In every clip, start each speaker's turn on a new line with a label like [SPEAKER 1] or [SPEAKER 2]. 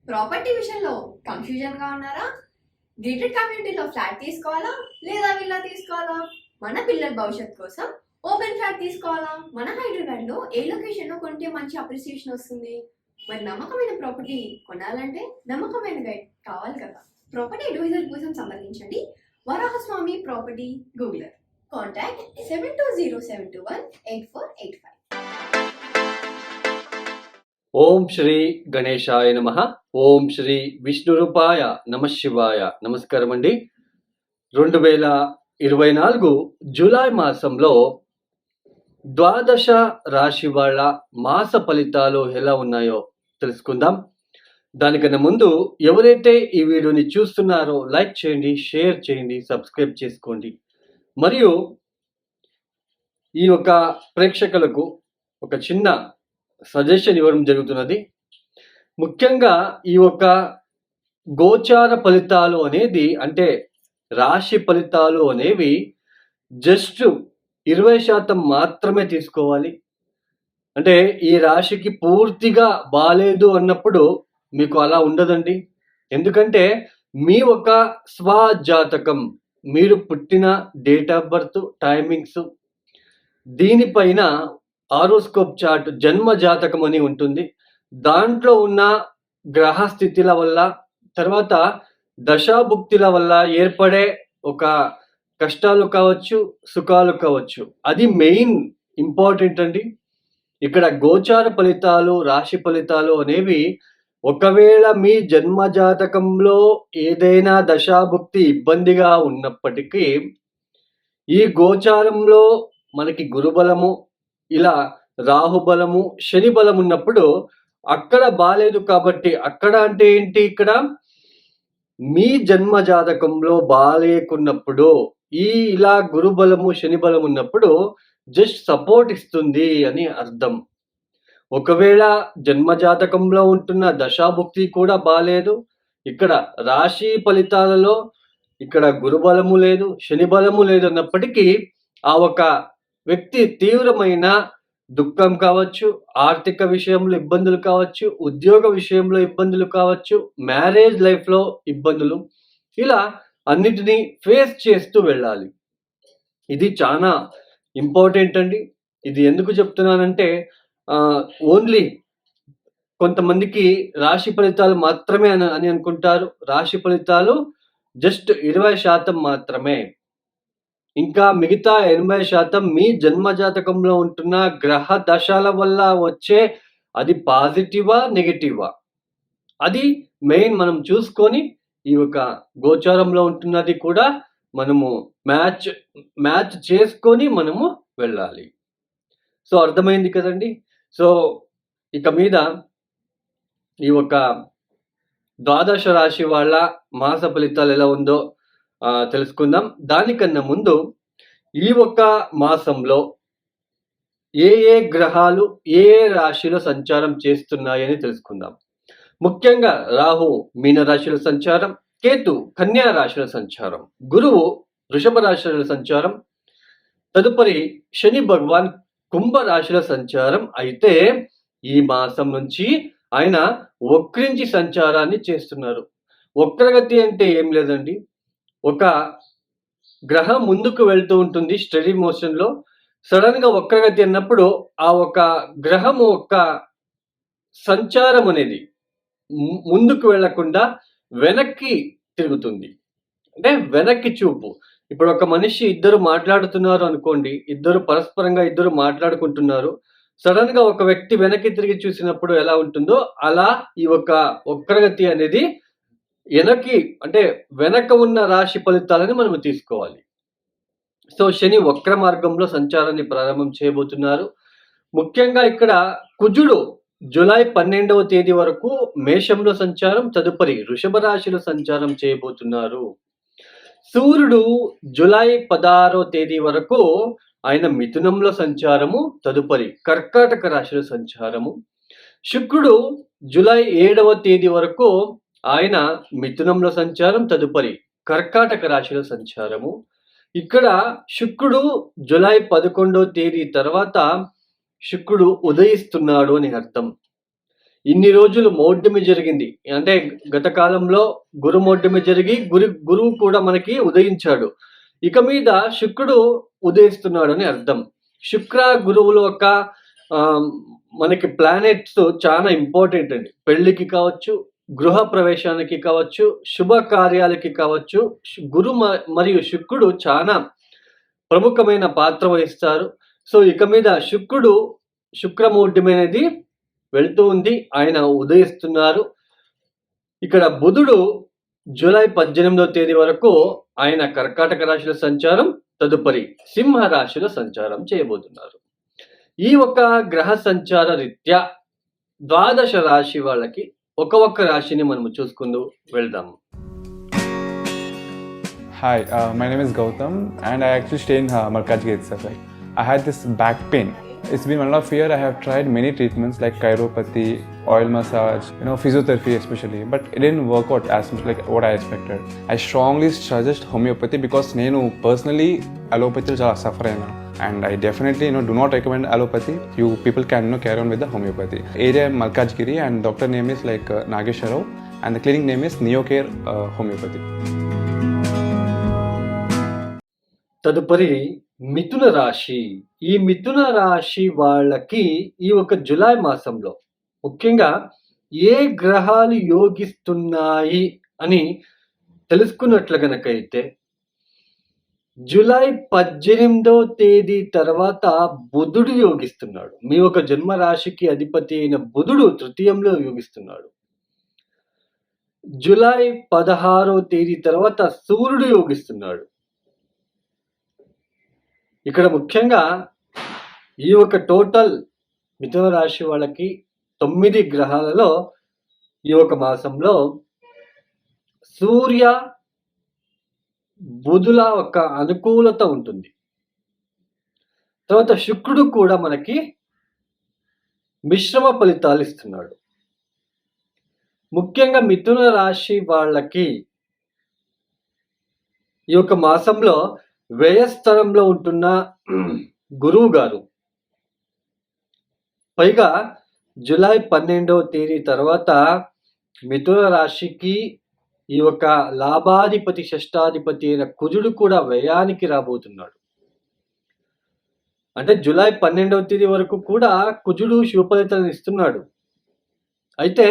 [SPEAKER 1] Property విషయంలో confusion గా ఉన్నారా? గేటెడ్ కమ్యూనిటీలో ఫ్లాట్ తీసుకోవాలా లేదా విల్లా తీసుకోవాలా? మన పిల్లల భవిష్యత్ కోసం ఓపెన్ ఫ్లాట్ తీసుకోవాలా? మన హైదరాబాద్ లో ఏ లొకేషన్ లో కొంటే మంచి అప్రిసియేషన్ వస్తుంది? మరి నమ్మకమైన ప్రాపర్టీ కొనాలంటే నమ్మకమైన గైడ్ కావాలి కదా. ప్రాపర్టీ అడ్వైజర్ కోసం సంప్రదించండి వరాహస్వామి ప్రాపర్టీ గూగులర్. కాంటాక్ట్ 7207218485.
[SPEAKER 2] ఓం శ్రీ గణేశాయ నమః. ఓం శ్రీ విష్ణురూపాయ నమః శివాయ. నమస్కారం అండి. 2024 జూలై మాసంలో ద్వాదశ రాశి వాళ్ళ మాస ఫలితాలు ఎలా ఉన్నాయో తెలుసుకుందాం. దానికన్నా ముందు ఎవరైతే ఈ వీడియోని చూస్తున్నారో లైక్ చేయండి, షేర్ చేయండి, సబ్స్క్రైబ్ చేసుకోండి. మరియు ఈ యొక్క ప్రేక్షకులకు ఒక చిన్న సజెషన్ ఇవ్వడం జరుగుతున్నది. ముఖ్యంగా ఈ యొక్క గోచార ఫలితాలు అనేది, అంటే రాశి ఫలితాలు అనేవి జస్ట్ 20% మాత్రమే తీసుకోవాలి. అంటే ఈ రాశికి పూర్తిగా బాలేదు అన్నప్పుడు మీకు అలా ఉండదండి. ఎందుకంటే మీ ఒక స్వజాతకం, మీరు పుట్టిన డేట్ ఆఫ్ బర్త్, టైమింగ్స్, దీనిపైన హారోస్కోప్ చార్ట్, జన్మ జాతకం అని ఉంటుంది. దాంట్లో ఉన్న గ్రహ స్థితిల వల్ల, తర్వాత దశాభుక్తిల వల్ల ఏర్పడే ఒక కష్టాలు కావచ్చు, సుఖాలు కావచ్చు, అది మెయిన్ ఇంపార్టెంట్ అండి. ఇక్కడ గోచార ఫలితాలు, రాశి ఫలితాలు అనేవి ఒకవేళ మీ జన్మ జాతకంలో ఏదైనా దశాభుక్తి ఇబ్బందిగా ఉన్నప్పటికీ, ఈ గోచారంలో మనకి గురుబలము, ఇలా రాహుబలము, శని బలం ఉన్నప్పుడు అక్కడ బాలేదు. కాబట్టి అక్కడ అంటే ఏంటి, ఇక్కడ మీ జన్మ జాతకంలో బాలేకున్నప్పుడు ఈ ఇలా గురుబలము, శని బలం ఉన్నప్పుడు జస్ట్ సపోర్ట్ ఇస్తుంది అని అర్థం. ఒకవేళ జన్మ జాతకంలో ఉంటున్న దశాభుక్తి కూడా బాలేదు, ఇక్కడ రాశి ఫలితాలలో ఇక్కడ గురుబలము లేదు, శని బలము లేదు అన్నప్పటికీ ఆ ఒక వ్యక్తి తీవ్రమైన దుఃఖం కావచ్చు, ఆర్థిక విషయంలో ఇబ్బందులు కావచ్చు, ఉద్యోగ విషయంలో ఇబ్బందులు కావచ్చు, మ్యారేజ్ లైఫ్లో ఇబ్బందులు, ఇలా అన్నిటినీ ఫేస్ చేస్తూ వెళ్ళాలి. ఇది చాలా ఇంపార్టెంట్ అండి. ఇది ఎందుకు చెప్తున్నానంటే ఓన్లీ కొంతమందికి రాశి ఫలితాలు మాత్రమే అని అనుకుంటారు. రాశి ఫలితాలు జస్ట్ 20% మాత్రమే. ఇంకా మిగతా 80% మీ జన్మ జాతకంలో ఉంటున్న గ్రహ దశల వల్ల వచ్చే, అది పాజిటివా నెగటివా, అది మెయిన్ మనం చూసుకొని ఈ యొక్క గోచారంలో ఉంటున్నది కూడా మనము మ్యాచ్ చేసుకొని మనము వెళ్ళాలి. సో అర్థమైంది కదండి. సో ఇక మీద ఈ యొక్క ద్వాదశ రాశి వాళ్ళ మాస ఫలితాలు ఎలా ఉందో తెలుసుకుందాం. దానికన్నా ముందు ఈ ఒక్క మాసంలో ఏ గ్రహాలు ఏ రాశిలో సంచారం చేస్తున్నాయని తెలుసుకుందాం. ముఖ్యంగా రాహు మీన రాశిలో సంచారం, కేతు కన్యా రాశిలో సంచారం, గురువు వృషభ రాశిలో సంచారం, తదుపరి శని భగవాన్ కుంభ రాశిలో సంచారం. అయితే ఈ మాసం నుంచి ఆయన వక్రించి సంచారాన్ని చేస్తున్నారు. వక్రగతి అంటే ఏం లేదండి, ఒక గ్రహం ముందుకు వెళ్తూ ఉంటుంది స్టడీ మోషన్లో. సడన్గా వక్రగతి అన్నప్పుడు ఆ ఒక గ్రహము ఒక సంచారం అనేది ముందుకు వెళ్లకుండా వెనక్కి తిరుగుతుంది. అంటే వెనక్కి చూపు. ఇప్పుడు ఒక మనిషి, ఇద్దరు మాట్లాడుతున్నారు అనుకోండి, పరస్పరంగా ఇద్దరు మాట్లాడుకుంటున్నారు. సడన్ గా ఒక వ్యక్తి వెనక్కి తిరిగి చూసినప్పుడు ఎలా ఉంటుందో అలా ఈ ఒక వక్రగతి అనేది వెనక ఉన్న రాశి ఫలితాలని మనం తీసుకోవాలి. సో శని వక్ర మార్గంలో సంచారాన్ని ప్రారంభం చేయబోతున్నారు. ముఖ్యంగా ఇక్కడ కుజుడు జూలై 12వ తేదీ వరకు మేషంలో సంచారం, తదుపరి వృషభ రాశిలో సంచారం చేయబోతున్నారు. సూర్యుడు జూలై 16వ తేదీ వరకు ఆయన మిథునంలో సంచారము, తదుపరి కర్కాటక రాశిలో సంచారము. శుక్రుడు జూలై 7వ తేదీ వరకు ఆయన మిథునంలో సంచారం, తదుపరి కర్కాటక రాశిలో సంచారము. ఇక్కడ శుక్రుడు జూలై 11వ తేదీ తర్వాత శుక్రుడు ఉదయిస్తున్నాడు అని అర్థం. ఇన్ని రోజులు మౌఢ్యమి జరిగింది, అంటే గత కాలంలో గురు మౌఢ్యమి జరిగి గురువు కూడా మనకి ఉదయించాడు. ఇక మీద శుక్రుడు ఉదయిస్తున్నాడు అని అర్థం. శుక్ర గురువుల యొక్క మనకి ప్లానెట్స్ చాలా ఇంపార్టెంట్ అండి. పెళ్లికి కావచ్చు, గృహ ప్రవేశానికి కావచ్చు, శుభ కార్యాలకి కావచ్చు, గురు మరియు శుక్రుడు చాలా ప్రముఖమైన పాత్ర వహిస్తారు. సో ఇక మీద శుక్రమౌఢ్యం అనేది వెళ్తూ ఉంది, ఆయన ఉదయిస్తున్నారు. ఇక్కడ బుధుడు జూలై 18వ తేదీ వరకు ఆయన కర్కాటక రాశిలో సంచారం, తదుపరి సింహ రాశిలో సంచారం చేయబోతున్నారు. ఈ ఒక గ్రహ సంచార రీత్యా ద్వాదశ రాశి వాళ్ళకి ఒక్క రాశిని మనము చూసుకుంటూ వెళ్దాము.
[SPEAKER 3] Hi, my name is Gautam and I actually stay in Malkajgiri itself. Like, I had this back pain. It's been 1.5 years. I have tried many treatments like chiropathy, oil massage, physiotherapy especially, but it didn't work out as much like what I expected. I strongly suggest homeopathy because నేను personally allopathy చాలా suffer అయినా, and I definitely do not recommend allopathy. You people can carry on with the homeopathy. Area Malkajgiri and doctor name is like Nageshwar Rao and the clinic name is Neocare Homeopathy.
[SPEAKER 2] తదుపరి మిథున రాశి. ఈ మిథున రాశి వాళ్ళకి ఈ ఒక July మాసంలో ముఖ్యంగా ఏ గ్రహాలు యోగిస్తున్నాయి అని తెలుసుకున్నట్లు గనకైతే, జూలై 18వ తేదీ తర్వాత బుధుడు యోగిస్తున్నాడు. మీ ఒక జన్మ రాశికి అధిపతి అయిన బుధుడు తృతీయంలో యోగిస్తున్నాడు. జూలై 16వ తేదీ తర్వాత సూర్యుడు యోగిస్తున్నాడు. ఇక్కడ ముఖ్యంగా ఈ ఒక టోటల్ మిథున రాశి వాళ్ళకి 9 గ్రహాలలో ఈ ఒక మాసంలో సూర్య బుధుల ఒక అనుకూలత ఉంటుంది. తర్వాత శుక్రుడు కూడా మనకి మిశ్రమ ఫలితాలు ఇస్తున్నాడు. ముఖ్యంగా మిథున రాశి వాళ్ళకి ఈ యొక్క మాసంలో వ్యయస్థలంలో ఉంటున్న గురువు గారు, పైగా జూలై 12వ తేదీ తర్వాత మిథున రాశికి ఈ యొక్క లాభాధిపతి షష్టాధిపతి అయిన కుజుడు కూడా వ్యయానికి రాబోతున్నాడు. అంటే జూలై 12వ తేదీ వరకు కూడా కుజుడు శుభ ఫలితాలను ఇస్తున్నాడు. అయితే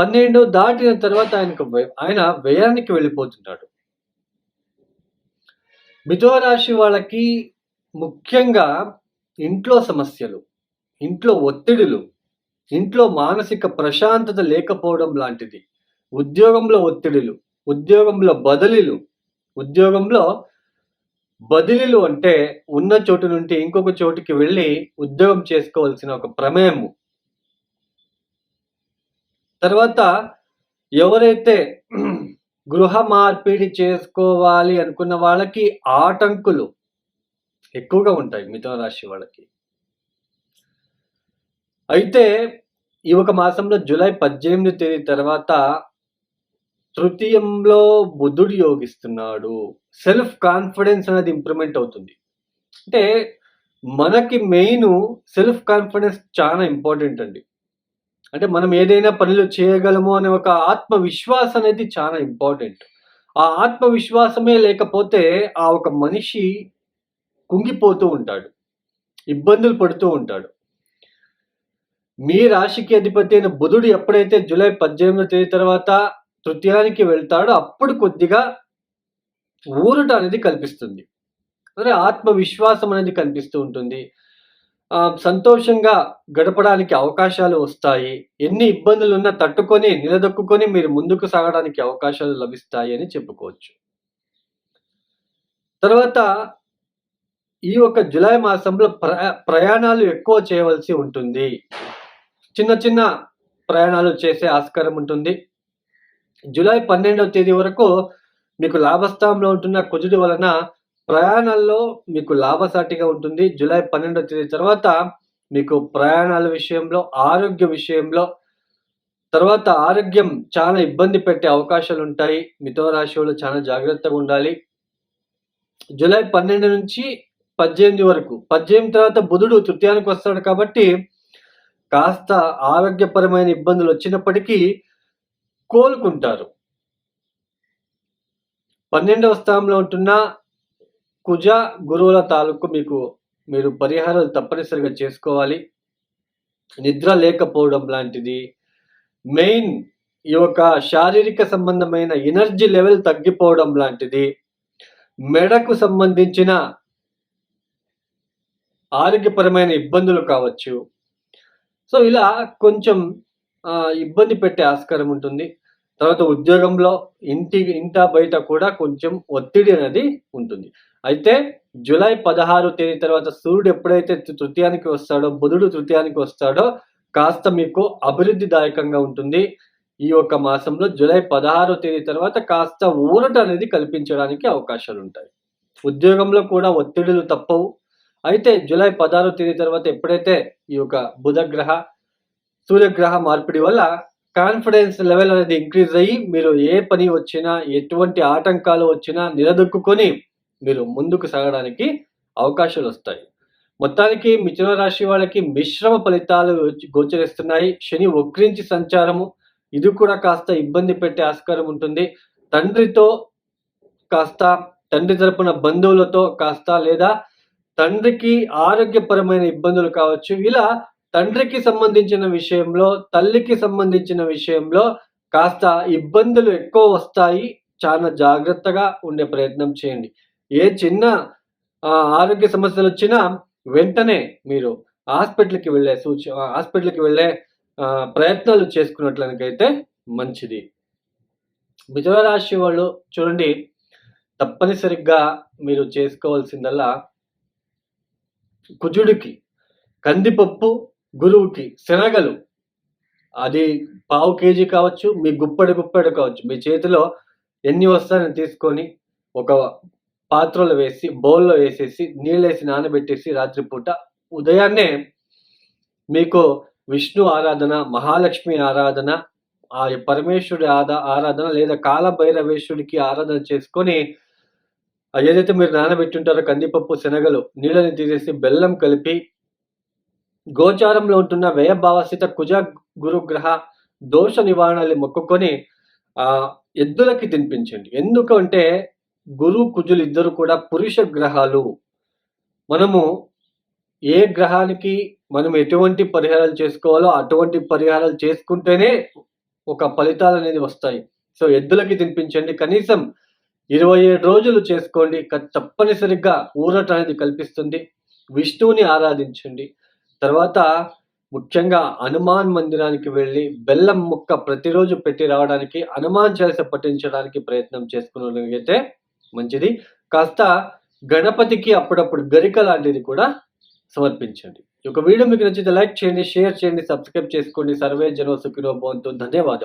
[SPEAKER 2] 12 దాటిన తర్వాత ఆయన వ్యయానికి వెళ్ళిపోతున్నాడు. మిథున రాశి వాళ్ళకి ముఖ్యంగా ఇంట్లో సమస్యలు, ఇంట్లో ఒత్తిడులు, ఇంట్లో మానసిక ప్రశాంతత లేకపోవడం లాంటిది, ఉద్యోగంలో ఒత్తిడులు, ఉద్యోగంలో బదిలీలు అంటే ఉన్న చోటు నుండి ఇంకొక చోటుకి వెళ్ళి ఉద్యోగం చేసుకోవాల్సిన ఒక ప్రమేయము. తర్వాత ఎవరైతే గృహ మార్పిడి చేసుకోవాలి అనుకున్న వాళ్ళకి ఆటంకులు ఎక్కువగా ఉంటాయి మిథున రాశి వాళ్ళకి. అయితే ఈ ఒక మాసంలో జూలై 18వ తేదీ తర్వాత తృతీయంలో బుధుడు యోగిస్తున్నాడు. సెల్ఫ్ కాన్ఫిడెన్స్ అనేది ఇంప్రూవ్మెంట్ అవుతుంది. అంటే మనకి మెయిన్ సెల్ఫ్ కాన్ఫిడెన్స్ చాలా ఇంపార్టెంట్ అండి. అంటే మనం ఏదైనా పనులు చేయగలము అనే ఒక ఆత్మవిశ్వాసం అనేది చాలా ఇంపార్టెంట్. ఆ ఆత్మవిశ్వాసమే లేకపోతే ఆ ఒక మనిషి కుంగిపోతూ ఉంటాడు, ఇబ్బందులు పడుతూ ఉంటాడు. మీ రాశికి అధిపతి అయిన బుధుడు ఎప్పుడైతే జూలై 18వ తేదీ తర్వాత తృతీయానికి వెళ్తాడో అప్పుడు కొద్దిగా ఊరట అనేది కల్పిస్తుంది. అంటే ఆత్మవిశ్వాసం అనేది కనిపిస్తూ ఉంటుంది. సంతోషంగా గడపడానికి అవకాశాలు వస్తాయి. ఎన్ని ఇబ్బందులు ఉన్నా తట్టుకొని నిలదొక్కుని మీరు ముందుకు సాగడానికి అవకాశాలు లభిస్తాయి అని చెప్పుకోవచ్చు. తర్వాత ఈ ఒక జూలై మాసంలో ప్రయాణాలు ఎక్కువ చేయవలసి ఉంటుంది. చిన్న చిన్న ప్రయాణాలు చేసే ఆస్కారం ఉంటుంది. జూలై 12వ తేదీ వరకు మీకు లాభస్థానంలో ఉంటున్న కుజుడి వలన ప్రయాణాల్లో మీకు లాభసాటిగా ఉంటుంది. జూలై 12వ తేదీ తర్వాత మీకు ప్రయాణాల విషయంలో, ఆరోగ్య విషయంలో, తర్వాత ఆరోగ్యం చాలా ఇబ్బంది పెట్టే అవకాశాలు ఉంటాయి. మిథున రాశి వాళ్ళు చాలా జాగ్రత్తగా ఉండాలి. జూలై 12 నుంచి 18 వరకు, 18 తర్వాత బుధుడు తృతీయానికి వస్తాడు కాబట్టి కాస్త ఆరోగ్యపరమైన ఇబ్బందులు వచ్చినప్పటికీ కోలుకుంటారు. 12వ స్థానంలో ఉంటున్న కుజ గురువుల తాలూకు మీరు పరిహారాలు తప్పనిసరిగా చేసుకోవాలి. నిద్ర లేకపోవడం లాంటిది, మెయిన్ ఈ యొక్క శారీరక సంబంధమైన ఎనర్జీ లెవెల్ తగ్గిపోవడం లాంటిది, మెడకు సంబంధించిన ఆరోగ్యపరమైన ఇబ్బందులు కావచ్చు. సో ఇలా కొంచెం ఇబ్బంది పెట్టే ఆస్కారం ఉంటుంది. తర్వాత ఉద్యోగంలో ఇంట బయట కూడా కొంచెం ఒత్తిడి అనేది ఉంటుంది. అయితే జూలై 16 తేదీ తర్వాత సూర్యుడు ఎప్పుడైతే తృతీయానికి వస్తాడో, బుధుడు తృతీయానికి వస్తాడో కాస్త మీకు అభివృద్ధిదాయకంగా ఉంటుంది. ఈ యొక్క మాసంలో జూలై 16 తేదీ తర్వాత కాస్త ఊరట అనేది కల్పించడానికి అవకాశాలు ఉంటాయి. ఉద్యోగంలో కూడా ఒత్తిడులు తప్పవు. అయితే జూలై 16 తేదీ తర్వాత ఎప్పుడైతే ఈ యొక్క బుధగ్రహ సూర్యగ్రహ మార్పిడి వల్ల కాన్ఫిడెన్స్ లెవెల్ అనేది ఇంక్రీజ్ అయ్యి మీరు ఏ పని వచ్చినా, ఎటువంటి ఆటంకాలు వచ్చినా నిలదొక్కుని మీరు ముందుకు సాగడానికి అవకాశాలు వస్తాయి. మొత్తానికి మిథున రాశి వాళ్ళకి మిశ్రమ ఫలితాలు గోచరిస్తున్నాయి. శని వక్రించి సంచారము, ఇది కూడా కాస్త ఇబ్బంది పెట్టే ఆస్కారం ఉంటుంది. తండ్రితో కాస్త, తండ్రి తరపున బంధువులతో కాస్త, లేదా తండ్రికి ఆరోగ్యపరమైన ఇబ్బందులు కావచ్చు. ఇలా తండ్రికి సంబంధించిన విషయంలో, తల్లికి సంబంధించిన విషయంలో కాస్త ఇబ్బందులు ఎక్కువ వస్తాయి. చాలా జాగ్రత్తగా ఉండే ప్రయత్నం చేయండి. ఏ చిన్న ఆరోగ్య సమస్యలు వచ్చినా వెంటనే మీరు హాస్పిటల్కి వెళ్ళే ప్రయత్నాలు చేసుకున్నట్లయితే మంచిది. మిథున రాశి వాళ్ళు చూడండి, తప్పనిసరిగా మీరు చేసుకోవాల్సిందల్లా కుజుడికి కందిపప్పు, గురువుకి శనగలు, అది పావు కేజీ కావచ్చు, మీ గుప్పెడు కావచ్చు, మీ చేతిలో ఎన్ని వస్తాయని తీసుకొని ఒక పాత్రలో వేసి, బౌల్లో వేసేసి, నీళ్ళేసి నానబెట్టేసి రాత్రిపూట ఉదయాన్నే మీకు విష్ణు ఆరాధన, మహాలక్ష్మి ఆరాధన, ఆ పరమేశ్వరుడి ఆరాధన లేదా కాలభైరవేశ్వరుడికి ఆరాధన చేసుకొని ఏదైతే మీరు నానబెట్టి ఉంటారో కందిపప్పు, శనగలు, నీళ్ళని తీసేసి బెల్లం కలిపి గోచారంలో ఉంటున్న వ్యయభావస్థిత కుజ గురుగ్రహ దోష నివారణలు మొక్కుకొని ఎద్దులకి తినిపించండి. ఎందుకంటే గురు కుజులు ఇద్దరు కూడా పురుష గ్రహాలు. మనము ఏ గ్రహానికి మనం ఎటువంటి పరిహారాలు చేసుకోవాలో అటువంటి పరిహారాలు చేసుకుంటేనే ఒక ఫలితాలు అనేది వస్తాయి. సో ఎద్దులకి తినిపించండి. కనీసం 27 రోజులు చేసుకోండి. తప్పనిసరిగా ఊరట అనేది కల్పిస్తుంది. విష్ణువుని ఆరాధించండి. తర్వాత ముఖ్యంగా హనుమాన్ మందిరానికి వెళ్ళి బెల్లం ముక్క ప్రతిరోజు పెట్టి రావడానికి, హనుమాన్ చాలీస పఠించడానికి ప్రయత్నం చేసుకున్నట్లయితే మంచిది. కాస్త గణపతికి అప్పుడప్పుడు గరిక లాంటిది కూడా సమర్పించండి. ఈ యొక్క వీడియో మీకు నచ్చితే లైక్ చేయండి, షేర్ చేయండి, సబ్స్క్రైబ్ చేసుకోండి. సర్వే జనో సుఖినో భవంతు. ధన్యవాదాలు.